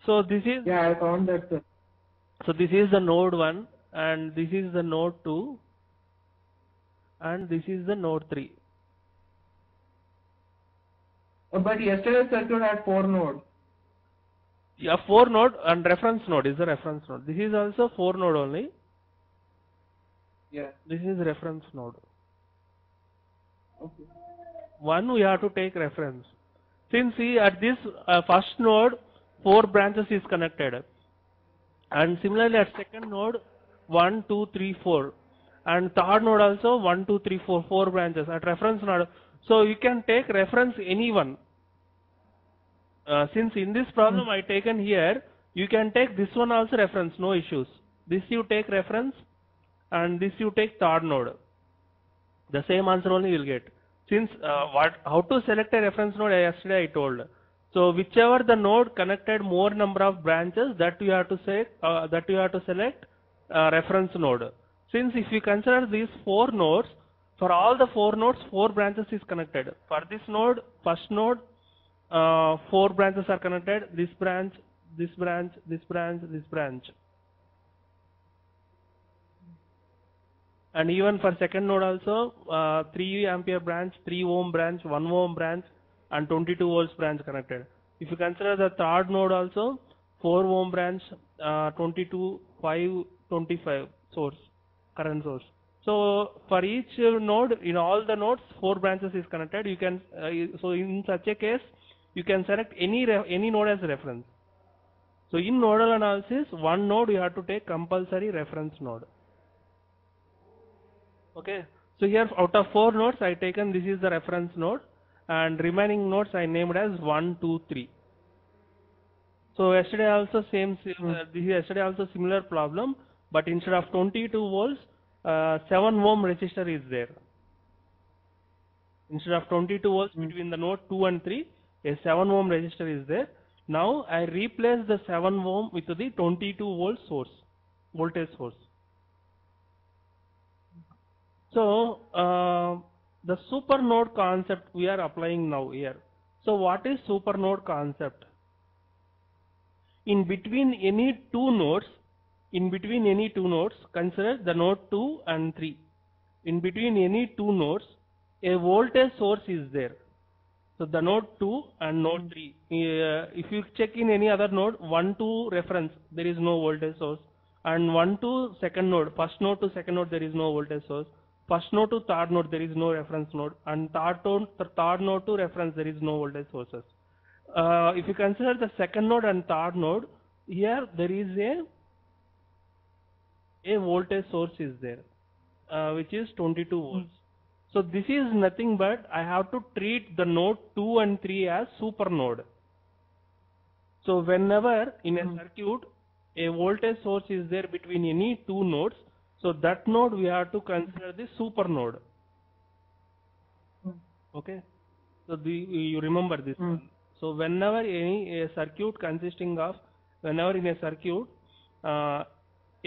So this is, Yeah, I found that, sir. so this is the node 1 and this is the node 2 and this is the node 3. But yesterday's circuit had 4 nodes. Yeah, 4 node and reference node is the reference node. This is also 4 node only. Yeah. This is reference node. Okay. One we have to take reference. Since see at this first node 4 branches is connected, and similarly at second node 1, 2, 3, 4, and third node also 1, 2, 3, 4, 4 branches at reference node. So you can take reference any one. Since in this problem I taken here, you can take this one also reference, no issues. This you take reference and this you take third node. The same answer only you will get. Since how to select a reference node yesterday I told. So whichever the node connected more number of branches, that you have to say that you have to select reference node. Since if you consider these 4 nodes, for all the 4 nodes 4 branches is connected. For this node, first node 4 branches are connected. This branch, this branch, this branch, this branch. And even for second node also 3 ampere branch, 3 ohm branch, 1 ohm branch and 22 volts branch connected. If you consider the third node also 4 ohm branch, 22, 5, 25 source, current source. So for each node, in all the nodes 4 branches is connected. You can so in such a case you can select any node as reference. So in nodal analysis, one node you have to take compulsory reference node. Okay, so here out of 4 nodes I taken this is the reference node and remaining nodes I named as 1, 2, 3. So yesterday also yesterday also similar problem, but instead of 22 volts 7 ohm resistor is there. Instead of 22 volts between the node 2 and 3, a 7 ohm resistor is there. Now I replace the 7 ohm with the 22 volt source, voltage source. So the super node concept we are applying now here. So what is super node concept? In between any two nodes, consider the node 2 and 3. In between any two nodes, a voltage source is there. So the node 2 and node 3. If you check in any other node, 1 to reference, there is no voltage source. And 1 to second node, first node to second node, there is no voltage source. First node to third node, there is no reference node. And third node to reference, there is no voltage sources. If you consider the second node and third node, here there is a voltage source is there, which is 22 volts. So this is nothing but I have to treat the node 2 and 3 as super node. So whenever in a circuit a voltage source is there between any two nodes, so that node we have to consider the super node. Okay, so you remember this one. So whenever a circuit consisting of, whenever in a circuit a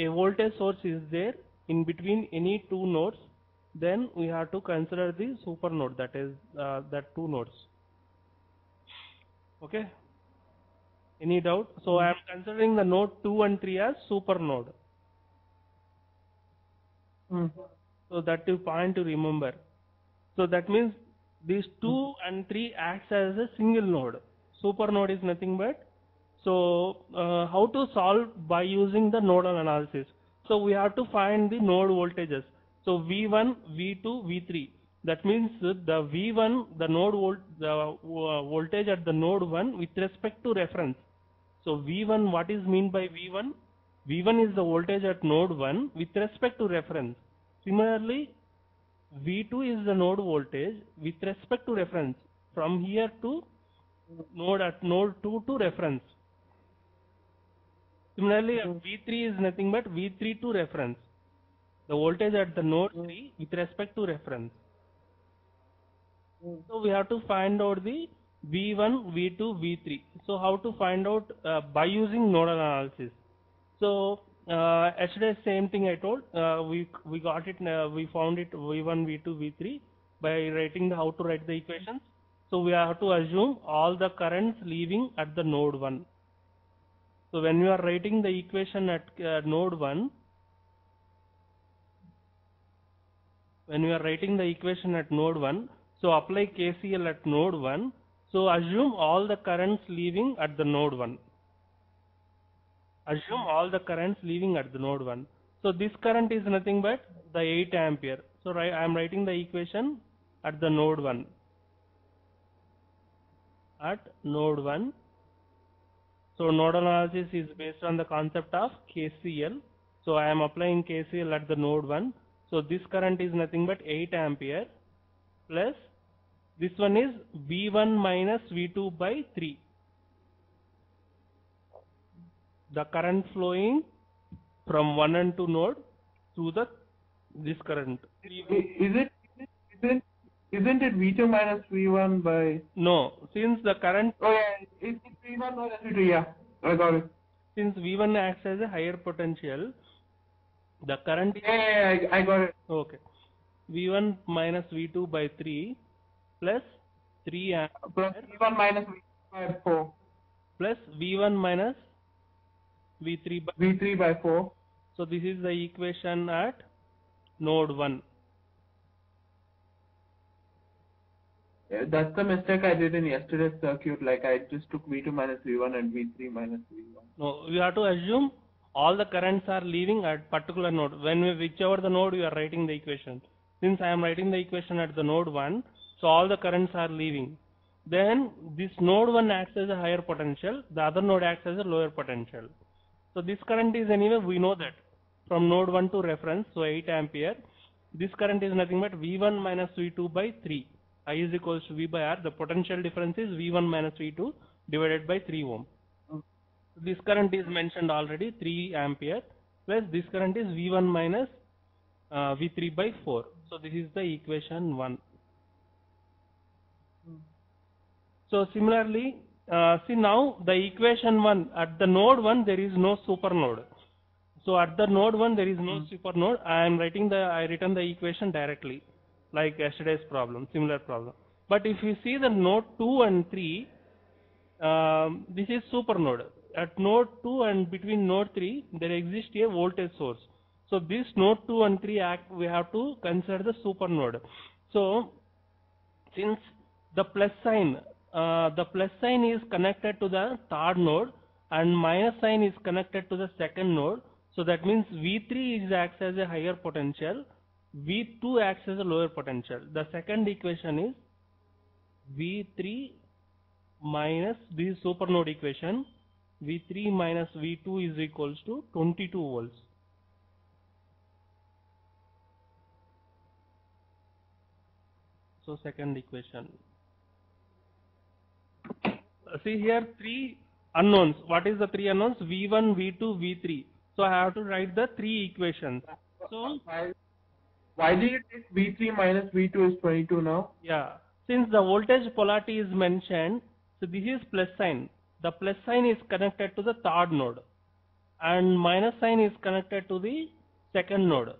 voltage source is there in between any two nodes, then we have to consider the super node, that is that two nodes. Okay, any doubt? So I am considering the node 2 and 3 as super node. So that is point to remember. So that means these 2 and 3 acts as a single node. Super node is nothing but, so how to solve by using the nodal analysis. So we have to find the node voltages. So V1, V2, V3. That means the V1, the voltage at the node 1 with respect to reference. So V1, what is mean by V1? V1 is the voltage at node 1 with respect to reference. Similarly, V2 is the node voltage with respect to reference from here to node at node 2 to reference. Similarly, V3 is nothing but V3 to reference. The voltage at the node 3 with respect to reference. So we have to find out the V1, V2, V3. So how to find out by using nodal analysis. So yesterday same thing I told. We got it. We found it V1, V2, V3 by writing how to write the equations. So we have to assume all the currents leaving at the node 1. So when you are writing the equation at node 1, when you are writing the equation at node 1, so apply KCL at node 1. So assume all the currents leaving at the node 1. Assume all the currents leaving at the node 1. So this current is nothing but the 8 ampere. So I am writing the equation at the node 1. At node 1. So nodal analysis is based on the concept of KCL. So I am applying KCL at the node 1. So this current is nothing but 8 ampere plus this one is V1 minus V2 by 3. The current flowing from 1 and 2 node through this current. Isn't it V2 minus V1 by? No, since the current. Oh yeah, it's V1 minus V2. Yeah, I got it. Since V1 acts as a higher potential, the current. Yeah, I got it. Okay. V1 minus V2 by 3 plus 3 ampere Plus V1 minus V2 by 4. Plus V1 minus V3 by V3 by 4. So this is the equation at node 1. Yeah, that's the mistake I did in yesterday's circuit. Like I just took V2 minus V1 and V3 minus V1. No, we have to assume all the currents are leaving at particular node. Whichever the node you are writing the equation. Since I am writing the equation at the node 1, so all the currents are leaving. Then this node 1 acts as a higher potential, the other node acts as a lower potential. So this current is anyway, we know that from node 1 to reference, so 8 ampere. This current is nothing but V1 minus V2 by 3. I is equals to V by R. The potential difference is V1 minus V2 divided by 3 ohm. This current is mentioned already, 3 ampere, plus this current is V1 minus V3 by 4. So this is the equation 1. So similarly, see now the equation 1, at the node 1 there is no super node. So at the node 1 there is no super node. I written the equation directly, like yesterday's problem, similar problem. But if you see the node 2 and 3, this is super node. At node 2 and between node 3 there exists a voltage source. So this node 2 and 3 we have to consider the super node. So since the plus sign is connected to the third node and minus sign is connected to the second node. So that means V3 acts as a higher potential, V2 acts as a lower potential. The second equation is V3 minus, this is super node equation, V3 minus V2 is equals to 22 volts. So second equation. See here 3 unknowns. What is the 3 unknowns? V1, V2, V3. So I have to write the 3 equations. So why did you take V3 minus V2 is 22 now? Yeah, since the voltage polarity is mentioned, so this is plus sign. The plus sign is connected to the third node and minus sign is connected to the second node.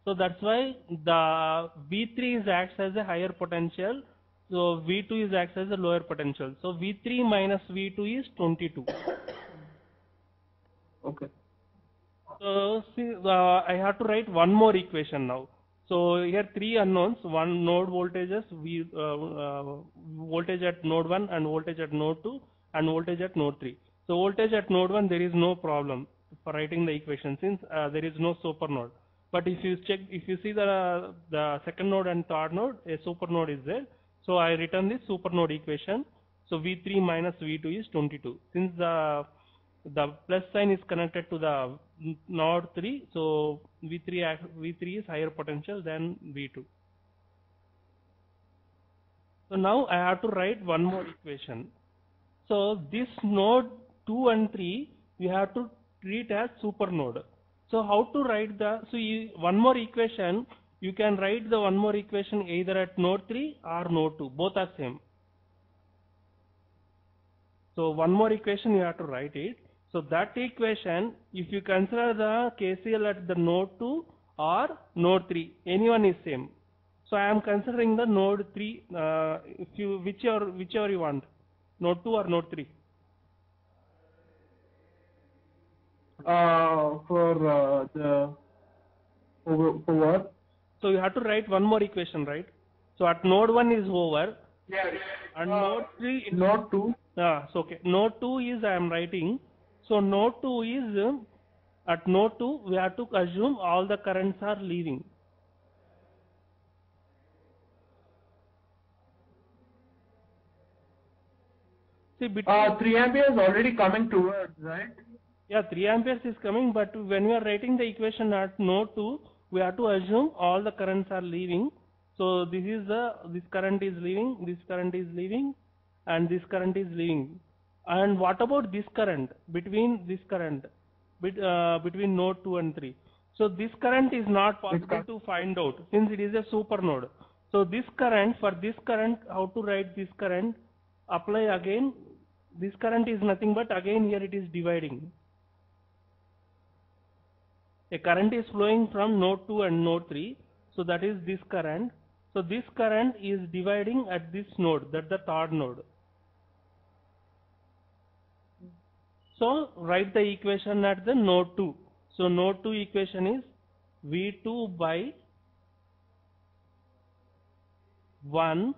So that's why the V3 acts as a higher potential. So V2 acts as a lower potential. So V3 minus V2 is 22. Okay. So see, I have to write one more equation now. So here 3 unknowns, one node voltages, voltage at node 1 and voltage at node 2 and voltage at node 3. So voltage at node 1 there is no problem for writing the equation since there is no super node. But if you see the second node and third node, a super node is there. So I written this super node equation. So V3 minus V2 is 22. Since the plus sign is connected to the node 3, so V3 is higher potential than V2. So now I have to write one more equation. So this node 2 and 3 we have to treat as super node. So how to write one more equation, you can write the one more equation either at node 3 or node 2, both are same. So one more equation you have to write it. So that equation, if you consider the KCL at the node 2 or node 3, anyone is same. So I am considering the node 3, whichever you want, node 2 or node 3. For what? So you have to write one more equation, right? So at node 1 is over, Yeah. and node 3 is, Node 2. so okay, node 2 is I am writing. So node 2 is, at node 2 we have to assume all the currents are leaving. See, between 3 amperes already coming towards, right? yeah, 3 amperes is coming, but when we are writing the equation at node 2, we have to assume all the currents are leaving. So this current is leaving, this current is leaving, and this current is leaving. And what about this current between this current between node 2 and 3? So this current is not possible to find out since it is a super node. So this current, for this current, how to write this current? Apply again. This current is nothing but again here it is dividing. A current is flowing from node 2 and node 3, so that is this current. So this current is dividing at this node, that's the third node. So write the equation at the node 2. So node 2 equation is V2 by 1,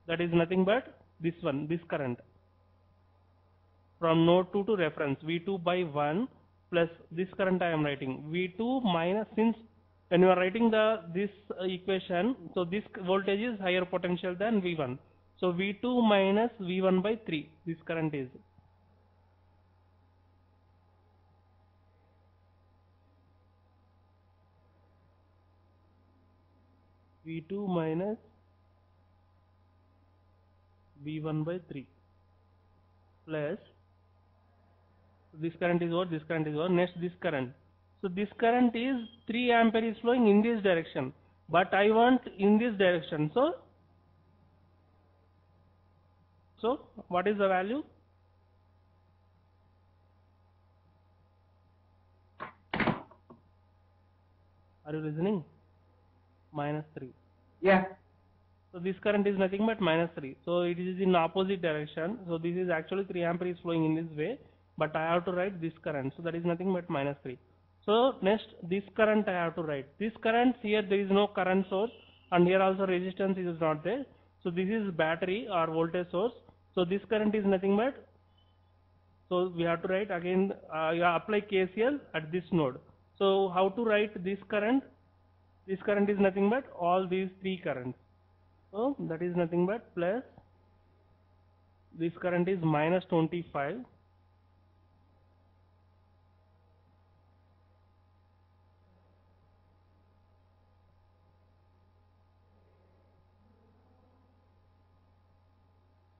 that is nothing but this one, this current. From node 2 to reference, V2 by 1 plus this current I am writing. V2 minus, since when you are writing this equation, so this voltage is higher potential than V1. So V2 minus V1 by 3, this current is. V2 minus V1 by 3 plus this current is what, this current is what, next this current. So this current is 3 ampere is flowing in this direction, but I want in this direction. So what is the value? Are you listening? Minus 3. Yeah. So this current is nothing but minus 3. So it is in opposite direction. So this is actually 3 ampere is flowing in this way, but I have to write this current. So that is nothing but minus 3. So next this current I have to write. This current, here there is no current source, and here also resistance is not there. So this is battery or voltage source. So this current is nothing but, so we have to write again, you apply KCL at this node. So how to write this current? This current is nothing but all these 3 currents. So that is nothing but plus this current is minus 25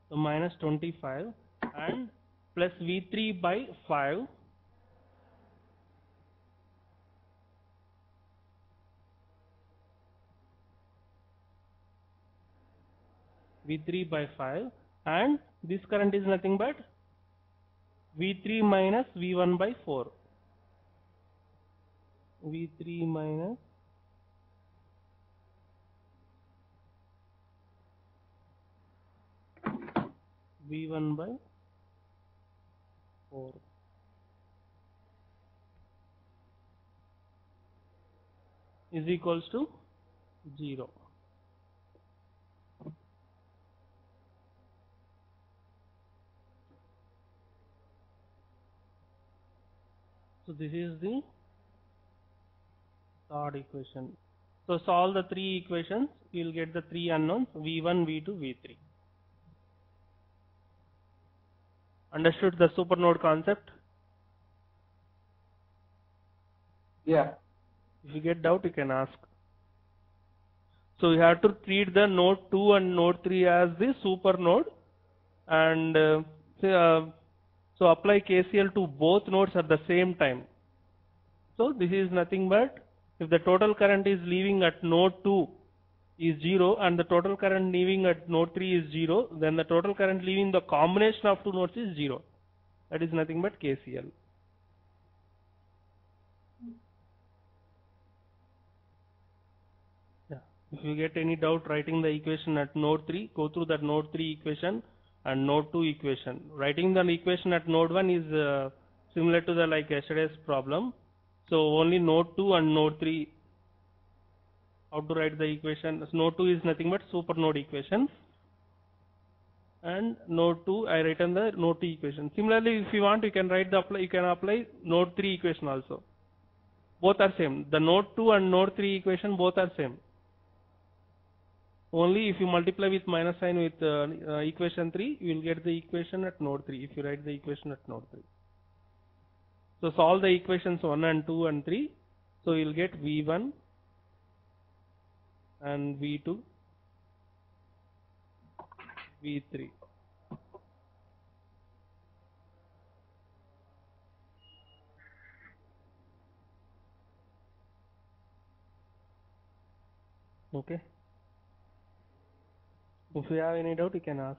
so minus 25 and plus V3 by 5 V3 by 5 and this current is nothing but V3 minus V1 by 4 V3 minus V1 by 4 is equals to 0. So this is the third equation. So solve the 3 equations, you will get the 3 unknowns V1, V2, V3. Understood the supernode concept? Yeah. If you get doubt, you can ask. So you have to treat the node 2 and node 3 as the supernode, and so apply KCL to both nodes at the same time. So this is nothing but, if the total current is leaving at node 2 is 0 and the total current leaving at node 3 is 0, then the total current leaving the combination of 2 nodes is 0. That is nothing but KCL. Yeah. If you get any doubt writing the equation at node 3, go through that node 3 equation and node 2 equation. Writing the equation at node 1 is similar to the like yesterday's problem. So only node 2 and node 3, how to write the equation. So node 2 is nothing but super node equation, and node 2 I written the node 2 equation. Similarly, if you want, you can write the you can apply node 3 equation also. Both are same. The node 2 and node 3 equation both are same. Only if you multiply with minus sign with equation 3, you will get the equation at node 3 if you write the equation at node 3. So solve the equations 1 and 2 and 3. So you will get V1 and V2, V3. Okay. If you have any doubt, you can ask.